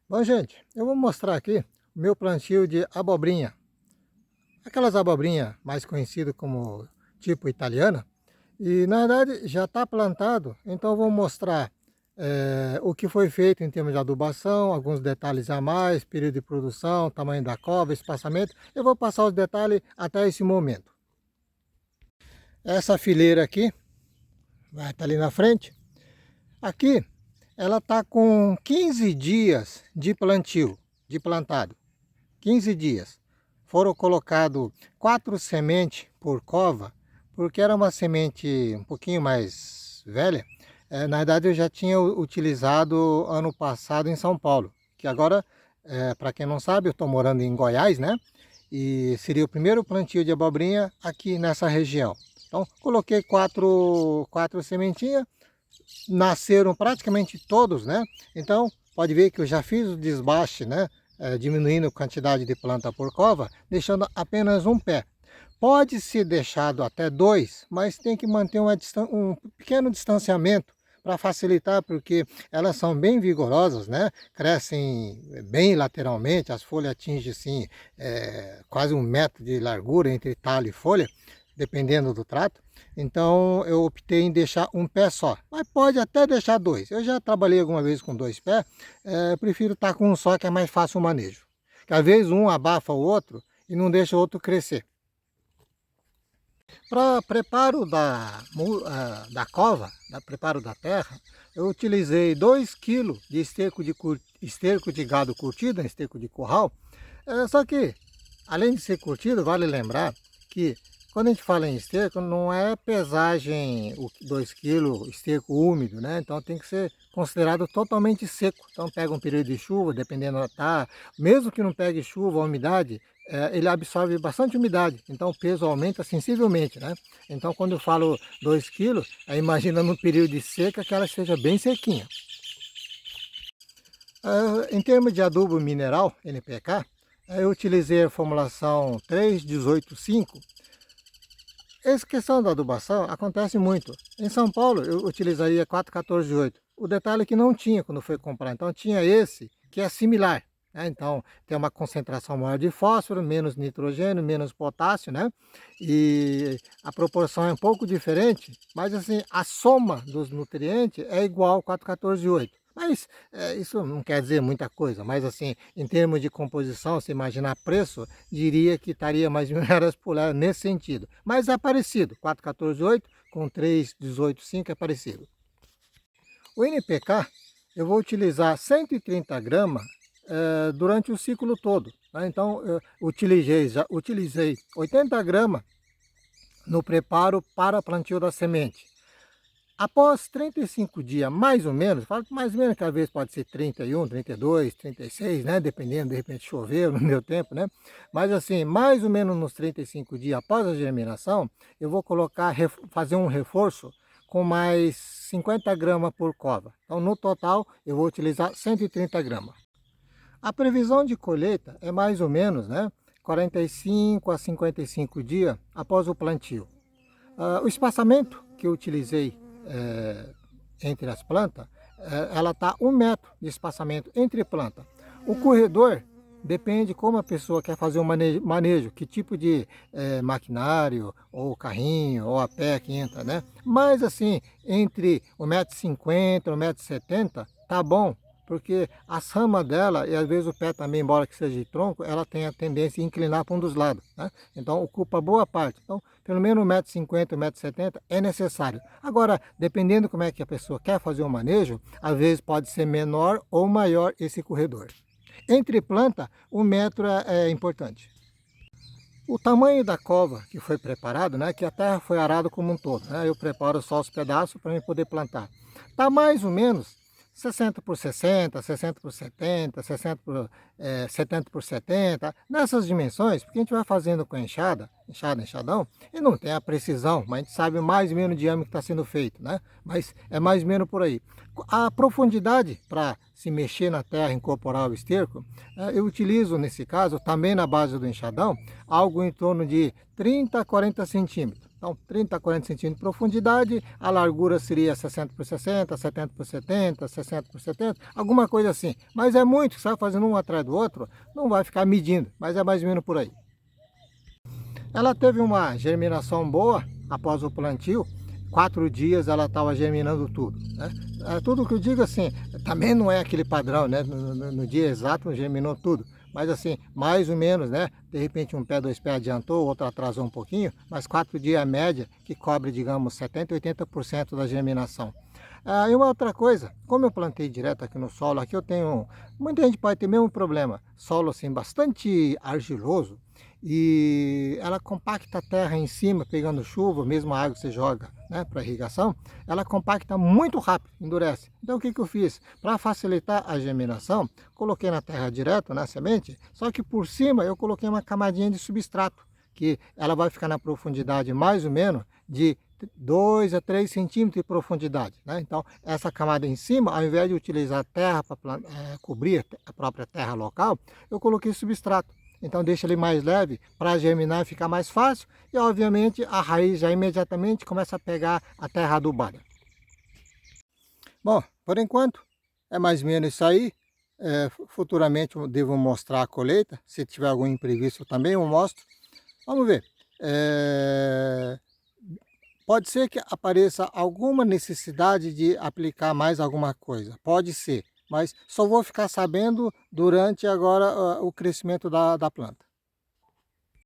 Bom, gente, eu vou mostrar aqui o meu plantio de abobrinha. Aquelas abobrinhas mais conhecidas como tipo italiana. E na verdade já está plantado, então eu vou mostrar o que foi feito em termos de adubação, alguns detalhes a mais, período de produção, tamanho da cova, espaçamento. Eu vou passar os detalhes até esse momento. Essa fileira aqui, vai estar ali na frente. Aqui ela está com 15 dias de plantio, de plantado. 15 dias. Foram colocados 4 sementes por cova, porque era uma semente um pouquinho mais velha. Na verdade, eu já tinha utilizado ano passado em São Paulo, que agora, para quem não sabe, eu estou morando em Goiás, né? E seria o primeiro plantio de abobrinha aqui nessa região. Então, coloquei quatro sementinhas, nasceram praticamente todos, né? Então, pode ver que eu já fiz o desbaste, né? Diminuindo a quantidade de planta por cova, deixando apenas um pé. Pode ser deixado até dois, mas tem que manter um pequeno distanciamento para facilitar, porque elas são bem vigorosas, né? Crescem bem lateralmente, as folhas atingem assim, quase 1 metro de largura entre talho e folha, dependendo do trato. Então eu optei em deixar um pé só, mas pode até deixar dois. Eu já trabalhei alguma vez com 2 pés, prefiro estar com um só, que é mais fácil o manejo. Porque às vezes um abafa o outro e não deixa o outro crescer. Para preparo da cova, preparo da terra, eu utilizei 2 kg de esterco de gado curtido, esterco de curral. Só que, além de ser curtido, vale lembrar que quando a gente fala em esterco, não é pesagem 2 kg esterco úmido, né? Então tem que ser considerado totalmente seco. Então pega um período de chuva, dependendo da tá, mesmo que não pegue chuva ou umidade, ele absorve bastante umidade, então o peso aumenta sensivelmente, né? Então quando eu falo 2 kg, imagina no período de seca que ela esteja bem sequinha. Em termos de adubo mineral, NPK, eu utilizei a formulação 3,18,5. Essa questão da adubação acontece muito. Em São Paulo eu utilizaria 4,14,8. O detalhe é que não tinha quando foi comprar, então tinha esse que é similar. Então tem uma concentração maior de fósforo, menos nitrogênio, menos potássio, né? E a proporção é um pouco diferente, mas assim, a soma dos nutrientes é igual 4,14,8. Mas isso não quer dizer muita coisa, mas assim, em termos de composição, se imaginar preço, diria que estaria mais de 1.000 por hora nesse sentido. Mas é parecido, 4,14,8 com 3,18,5 é parecido. O NPK, eu vou utilizar 130 gramas durante o ciclo todo. Tá? Então, eu já utilizei 80 gramas no preparo para plantio da semente. Após 35 dias, mais ou menos, falo que mais ou menos, que às vezes pode ser 31, 32, 36, né? Dependendo, de repente choveu, não deu tempo, né? Mas assim, mais ou menos nos 35 dias após a germinação, eu vou fazer um reforço com mais 50 gramas por cova. Então, no total, eu vou utilizar 130 gramas. A previsão de colheita é mais ou menos, né? 45 a 55 dias após o plantio. O espaçamento que eu utilizei entre as plantas, ela está 1 metro de espaçamento entre plantas. O corredor depende como a pessoa quer fazer o manejo, que tipo de maquinário, ou carrinho, ou a pé que entra, né? Mas assim, entre 1,50 m e 1,70 m, tá bom, porque as ramas dela, e às vezes o pé também, embora que seja de tronco, ela tem a tendência a inclinar para um dos lados, né? Então ocupa boa parte. Então, pelo menos 1,50 m, 1,70 m é necessário. Agora, dependendo como é que a pessoa quer fazer o manejo, às vezes pode ser menor ou maior esse corredor. Entre planta, 1 metro é importante. O tamanho da cova que foi preparado, né, que a terra foi arada como um todo, né, eu preparo só os pedaços para poder plantar. Está mais ou menos 60 por 60, 60 por 70, 60 por 70 por 70, nessas dimensões, porque a gente vai fazendo com enxadão, e não tem a precisão, mas a gente sabe mais ou menos o diâmetro que está sendo feito, né? Mas é mais ou menos por aí. A profundidade para se mexer na terra, incorporar o esterco, eu utilizo nesse caso, também na base do enxadão, algo em torno de 30 a 40 centímetros. Então 30 a 40 centímetros de profundidade, a largura seria 60 por 60, 70 por 70, 60 por 70, alguma coisa assim. Mas é muito, você vai fazendo um atrás do outro, não vai ficar medindo, mas é mais ou menos por aí. Ela teve uma germinação boa após o plantio. 4 dias ela estava germinando tudo, né? Tudo que eu digo assim, também não é aquele padrão, né? No dia exato germinou tudo, mas assim, mais ou menos, né? De repente um pé, 2 pés adiantou, outro atrasou um pouquinho, mas 4 dias é a média que cobre, digamos, 70, 80% da germinação. E uma outra coisa, como eu plantei direto aqui no solo, aqui eu tenho, muita gente pode ter o mesmo problema, solo assim bastante argiloso, e ela compacta a terra em cima, pegando chuva, mesmo a água que você joga, né, para irrigação, ela compacta muito rápido, endurece. Então o que eu fiz? Para facilitar a germinação, coloquei na terra direto, na semente, só que por cima eu coloquei uma camadinha de substrato, que ela vai ficar na profundidade mais ou menos de 2 a 3 centímetros de profundidade, né? Então essa camada em cima, ao invés de utilizar a terra para cobrir a própria terra local, eu coloquei substrato. Então deixa ele mais leve para germinar e ficar mais fácil, e obviamente a raiz já imediatamente começa a pegar a terra adubada. Bom, por enquanto é mais ou menos isso aí. Futuramente eu devo mostrar a colheita, se tiver algum imprevisto também eu mostro. Vamos ver. Pode ser que apareça alguma necessidade de aplicar mais alguma coisa, pode ser, mas só vou ficar sabendo durante agora o crescimento da planta.